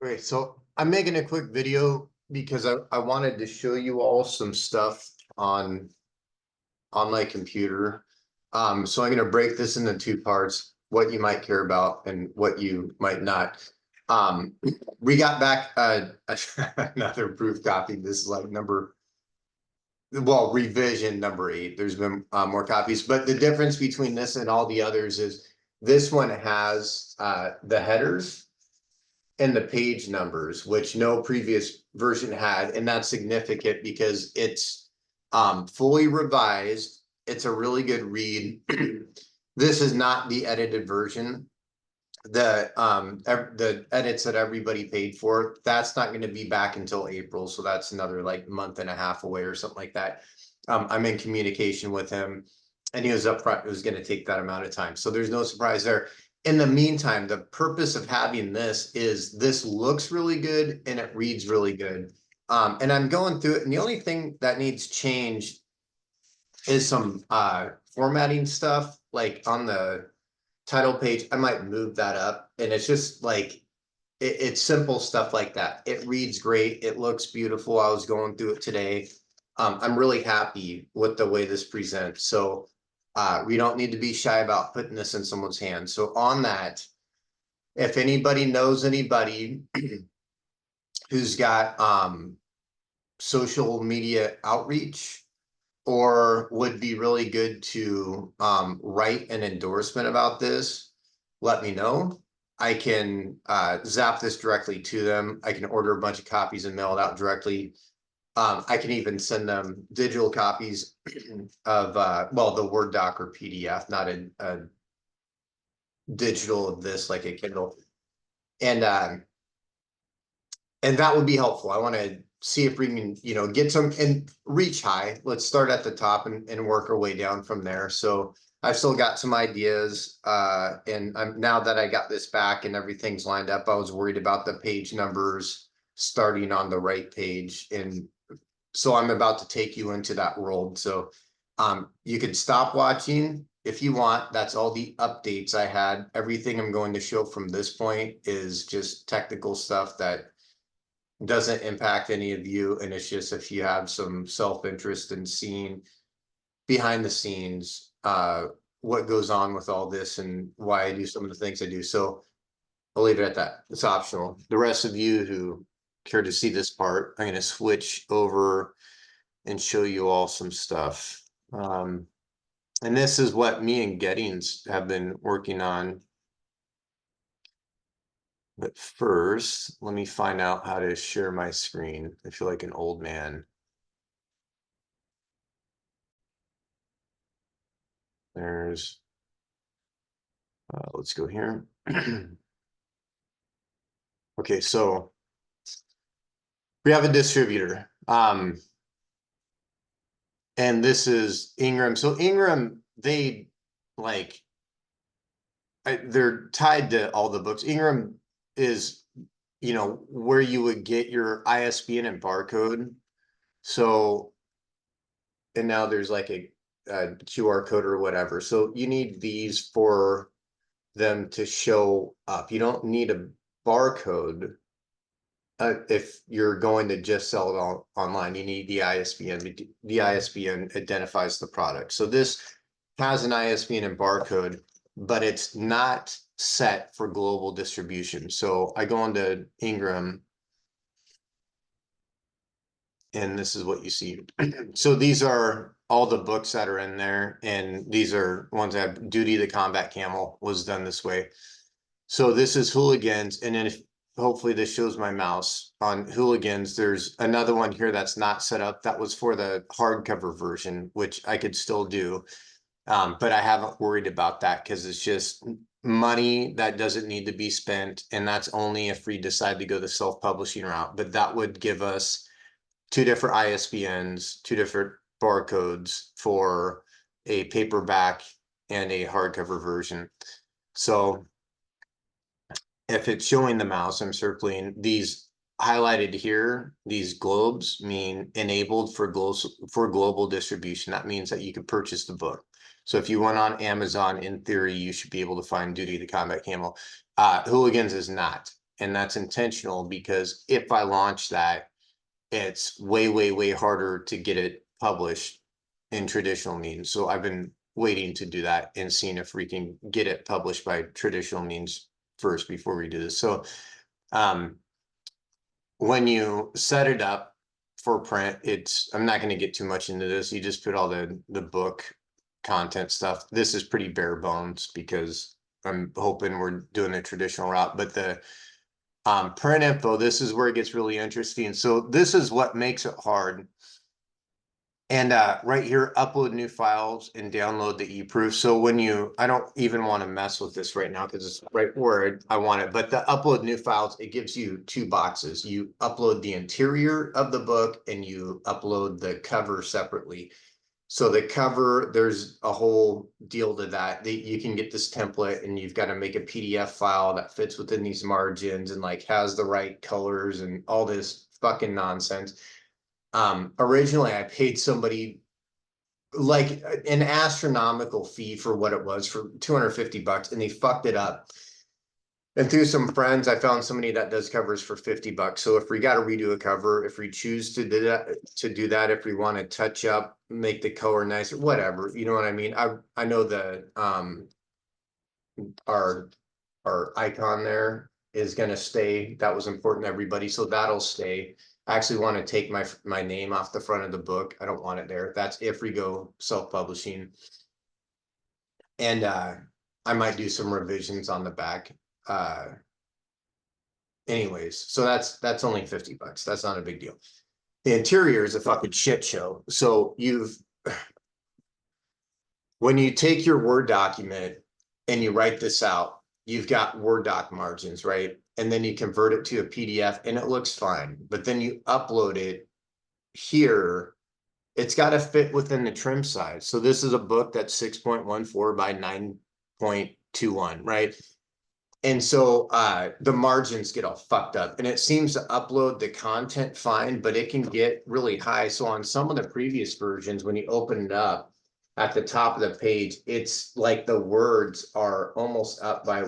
Okay, so I'm making a quick video because I wanted to show you all some stuff on my computer. So I'm gonna break this into two parts, what you might care about and what you might not. Um, we got back another proof copy. This is like revision number 8. There's been more copies, but the difference between this and all the others is this one has the headers and the page numbers, which no previous version had. And that's significant because it's fully revised. It's a really good read. This is not the edited version. The edits that everybody paid for, that's not going to be back until April. So that's another like month and a half away or something like that. I'm in communication with him and he was upfront, it was going to take that amount of time. So there's no surprise there. In the meantime, the purpose of having this is this looks really good and it reads really good. And I'm going through it, and the only thing that needs changed is some formatting stuff, like on the title page. I might move that up, and it's just like it's simple stuff like that. It reads great, it looks beautiful. I was going through it today. I'm really happy with the way this presents. So we don't need to be shy about putting this in someone's hands. So on that, if anybody knows anybody who's got social media outreach or would be really good to write an endorsement about this, let me know. I can zap this directly to them. I can order a bunch of copies and mail it out directly. I can even send them digital copies of the Word doc or PDF, not a digital of this like a Kindle. And that would be helpful. I want to see if we can, get some and reach high. Let's start at the top and work our way down from there. So I've still got some ideas. And now that I got this back and everything's lined up, I was worried about the page numbers starting on the right page. And so I'm about to take you into that world. So you can stop watching if you want. That's all the updates I had. Everything I'm going to show from this point is just technical stuff that doesn't impact any of you. And it's just if you have some self-interest in seeing behind the scenes, what goes on with all this and why I do some of the things I do. So I'll leave it at that. It's optional. The rest of you who care to see this part, I'm going to switch over and show you all some stuff. And this is what me and Gettings have been working on. But first, let me find out how to share my screen. I feel like an old man. There's, let's go here. Okay, so we have a distributor. And this is Ingram. So Ingram, they're tied to all the books. Ingram is, where you would get your ISBN and barcode. So, and now there's like a QR code or whatever. So you need these for them to show up. You don't need a barcode if you're going to just sell it online. You need the ISBN. The ISBN identifies the product. So this has an ISBN and barcode, but it's not set for global distribution. So I go into Ingram, and this is what you see. So these are all the books that are in there, and these are ones that have Duty the Combat Camel was done this way. So this is Hooligans, and then hopefully this shows my mouse on Hooligans. There's another one here that's not set up. That was for the hardcover version, which I could still do. But I haven't worried about that because it's just money that doesn't need to be spent. And that's only if we decide to go the self-publishing route. But that would give us 2 different ISBNs, 2 different barcodes for a paperback and a hardcover version. So if it's showing the mouse, I'm circling these highlighted here. These globes mean enabled for global distribution. That means that you could purchase the book. So if you went on Amazon, in theory, you should be able to find Duty the Combat Camel. Hooligans is not. And that's intentional because if I launch that, it's way, way, way harder to get it published in traditional means. So I've been waiting to do that and seeing if we can get it published by traditional means first before we do this. So when you set it up for print, I'm not going to get too much into this. You just put all the book content stuff. This is pretty bare bones because I'm hoping we're doing a traditional route, but the print info, this is where it gets really interesting. So this is what makes it hard. And right here, upload new files and download the eProof. So when I don't even want to mess with this right now because it's right where I want it. But the upload new files, it gives you two boxes. You upload the interior of the book and you upload the cover separately. So the cover, there's a whole deal to that. You can get this template and you've got to make a PDF file that fits within these margins and like has the right colors and all this fucking nonsense. Originally I paid somebody like an astronomical fee for what it was for $250 and they fucked it up. And through some friends, I found somebody that does covers for $50. So if we got to redo a cover, if we choose to do that, if we want to touch up, make the color nicer, whatever, you know what I mean? I know the our icon there is going to stay. That was important to everybody, so that'll stay. I actually want to take my name off the front of the book. I don't want it there. That's if we go self-publishing. And I might do some revisions on the back. Anyways, so that's only $50. That's not a big deal. The interior is a fucking shit show. So when you take your Word document and you write this out, you've got Word doc margins, right? And then you convert it to a PDF and it looks fine. But then you upload it here, it's got to fit within the trim size. So this is a book that's 6.14 by 9.21, right? And so the margins get all fucked up and it seems to upload the content fine, but it can get really high. So on some of the previous versions, when you open it up at the top of the page, it's like the words are almost up by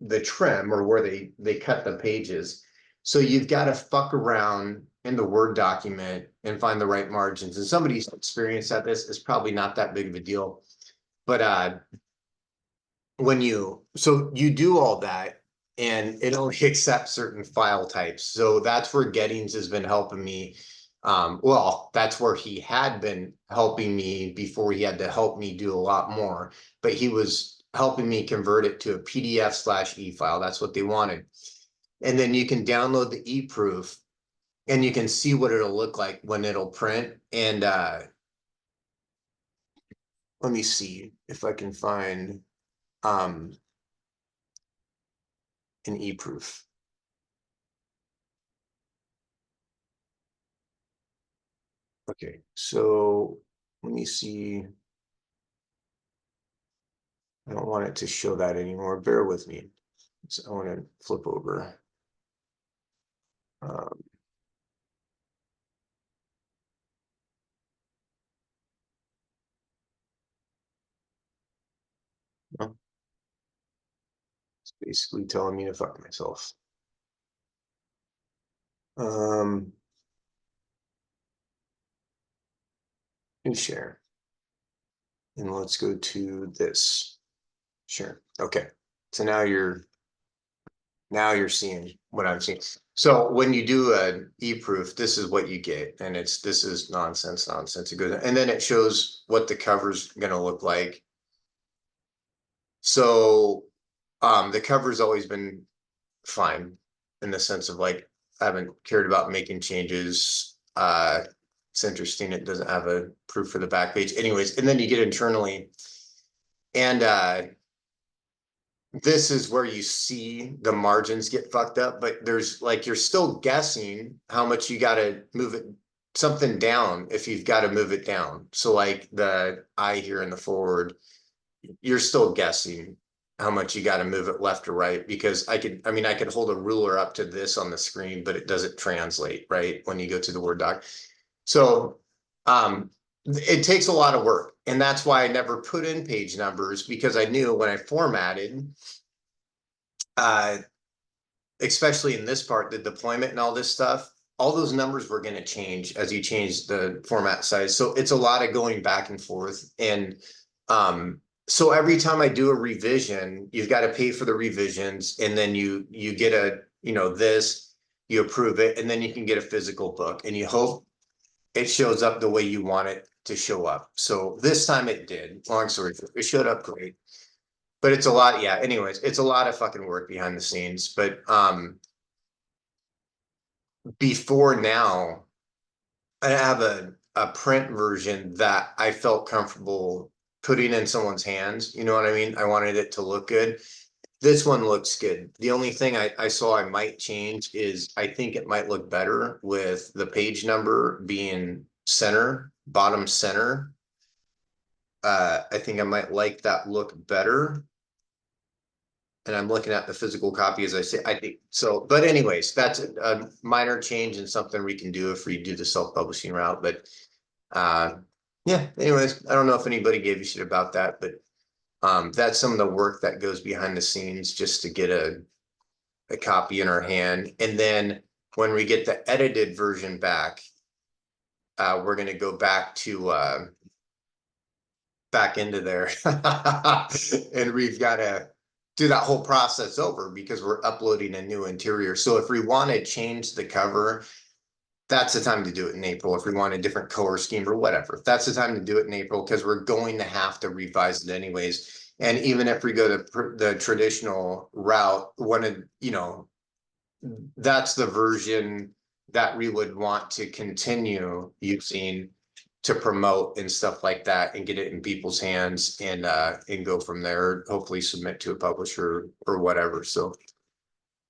the trim or where they cut the pages. So you've got to fuck around in the Word document and find the right margins. And somebody's experience at this is probably not that big of a deal. But so you do all that and it only accepts certain file types. So that's where Gettings has been helping me. Well, that's where he had been helping me before he had to help me do a lot more, but he was helping me convert it to a PDF/E file. That's what they wanted. And then you can download the eProof and you can see what it'll look like when it'll print. And let me see if I can find an eProof. Okay, so let me see. I don't want it to show that anymore. Bear with me. So I want to flip over. Well, it's basically telling me to fuck myself. And share. And let's go to this. Sure. Okay. So now you're seeing what I'm seeing. So when you do an eProof, this is what you get. And this is nonsense. It goes, and then it shows what the cover's gonna look like. So the cover's always been fine in the sense of like I haven't cared about making changes. It's interesting, it doesn't have a proof for the back page. Anyways, and then you get internally. And this is where you see the margins get fucked up, but there's like you're still guessing how much you got to move it something down if you've got to move it down. So like the I here in the forward, you're still guessing how much you got to move it left or right, because I could hold a ruler up to this on the screen, but it doesn't translate right when you go to the Word doc. So it takes a lot of work, and that's why I never put in page numbers, because I knew when I formatted especially in this part, the deployment and all this stuff, all those numbers were going to change as you change the format size. So it's a lot of going back and forth. And so every time I do a revision, you've got to pay for the revisions, and then you get a, this, you approve it, and then you can get a physical book, and you hope it shows up the way you want it to show up. So this time it did. Long story short, it showed up great. But it's a lot, yeah. Anyways, it's a lot of fucking work behind the scenes. But before now, I have a print version that I felt comfortable putting in someone's hands. You know what I mean? I wanted it to look good. This one looks good. The only thing I saw I might change is I think it might look better with the page number being center, bottom center. I think I might like that look better. And I'm looking at the physical copy as I say, I think so. But anyways, that's a minor change and something we can do if we do the self-publishing route. But yeah, anyways, I don't know if anybody gave you shit about that, but that's some of the work that goes behind the scenes just to get a copy in our hand. And then when we get the edited version back, we're going to go back to back into there and we've got to do that whole process over because we're uploading a new interior. So if we want to change the cover, that's the time to do it in April. If we want a different color scheme or whatever, that's the time to do it in April, because we're going to have to revise it anyways. And even if we go to the traditional route, that's the version that we would want to continue using to promote and stuff like that, and get it in people's hands, and go from there, hopefully submit to a publisher or whatever. So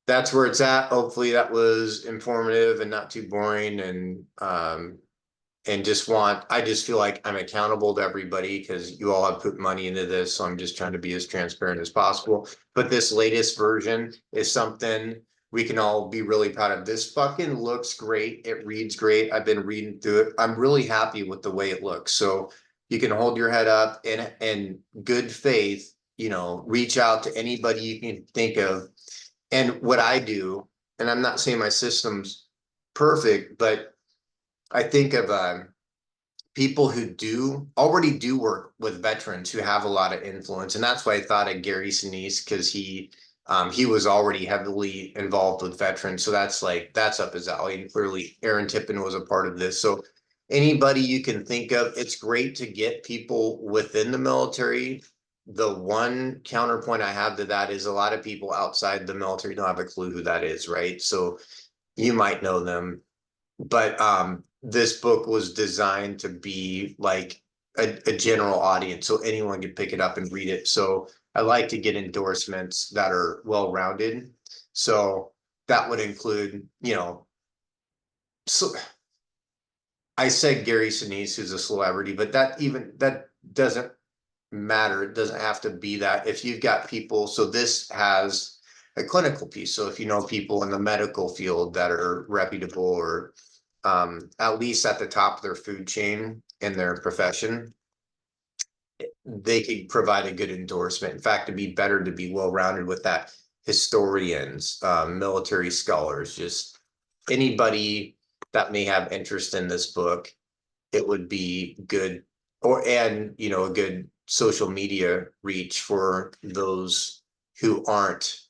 that's where it's at. Hopefully that was informative and not too boring. And I just feel like I'm accountable to everybody because you all have put money into this. So I'm just trying to be as transparent as possible. But this latest version is something we can all be really proud of. This fucking looks great. It reads great. I've been reading through it. I'm really happy with the way it looks. So you can hold your head up and in good faith, reach out to anybody you can think of. And what I do, and I'm not saying my system's perfect, but I think of people who already do work with veterans who have a lot of influence. And that's why I thought of Gary Sinise, because he was already heavily involved with veterans. So that's up his alley. And clearly Aaron Tippin was a part of this. So anybody you can think of, it's great to get people within the military. The one counterpoint I have to that is a lot of people outside the military don't have a clue who that is, right? So you might know them, but this book was designed to be like a general audience, so anyone could pick it up and read it. So I like to get endorsements that are well-rounded. So that would include, so I said Gary Sinise, who's a celebrity, but that doesn't matter. It doesn't have to be that. If you've got people, so this has a clinical piece. So if you know people in the medical field that are reputable or at least at the top of their food chain in their profession, they could provide a good endorsement. In fact, it'd be better to be well-rounded with that. Historians, military scholars, just anybody that may have interest in this book, it would be good. A good social media reach for those who aren't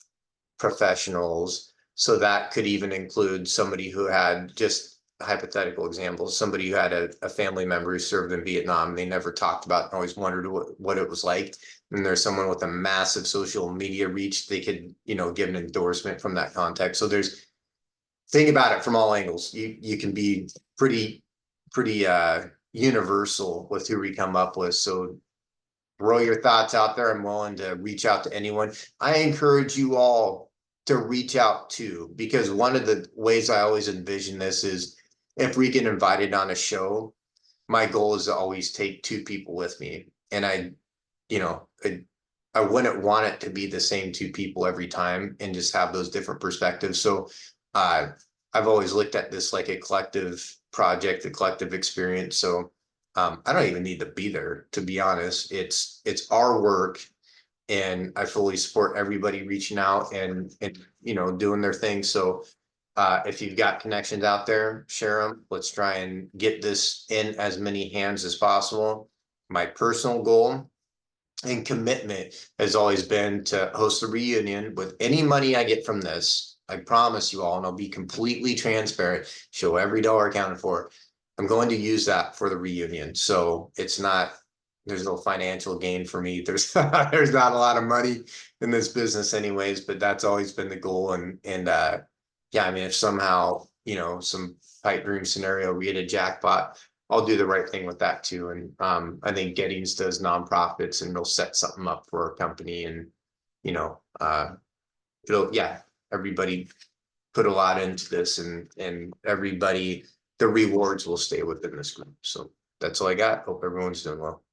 professionals. So that could even include somebody who had, just hypothetical examples, somebody who had a family member who served in Vietnam. They never talked about and always wondered what it was like. And there's someone with a massive social media reach. They could, give an endorsement from that context. So think about it from all angles. You can be pretty universal with who we come up with. So throw your thoughts out there. I'm willing to reach out to anyone. I encourage you all to reach out too, because one of the ways I always envision this is if we get invited on a show, my goal is to always take 2 people with me. And I wouldn't want it to be the same 2 people every time and just have those different perspectives. So I've always looked at this like a collective project, a collective experience. So I don't even need to be there, to be honest. It's our work, and I fully support everybody reaching out and doing their thing. So if you've got connections out there, share them. Let's try and get this in as many hands as possible. My personal goal and commitment has always been to host a reunion with any money I get from this. I promise you all, and I'll be completely transparent, show every dollar accounted for. I'm going to use that for the reunion. So it's not, there's no financial gain for me. There's there's not a lot of money in this business anyways, but that's always been the goal. And yeah, I mean, if somehow, some pipe dream scenario, we get a jackpot, I'll do the right thing with that too. And I think Gettings does nonprofits and they'll set something up for our company and, yeah, everybody put a lot into this and everybody, the rewards will stay within this group. So that's all I got. Hope everyone's doing well.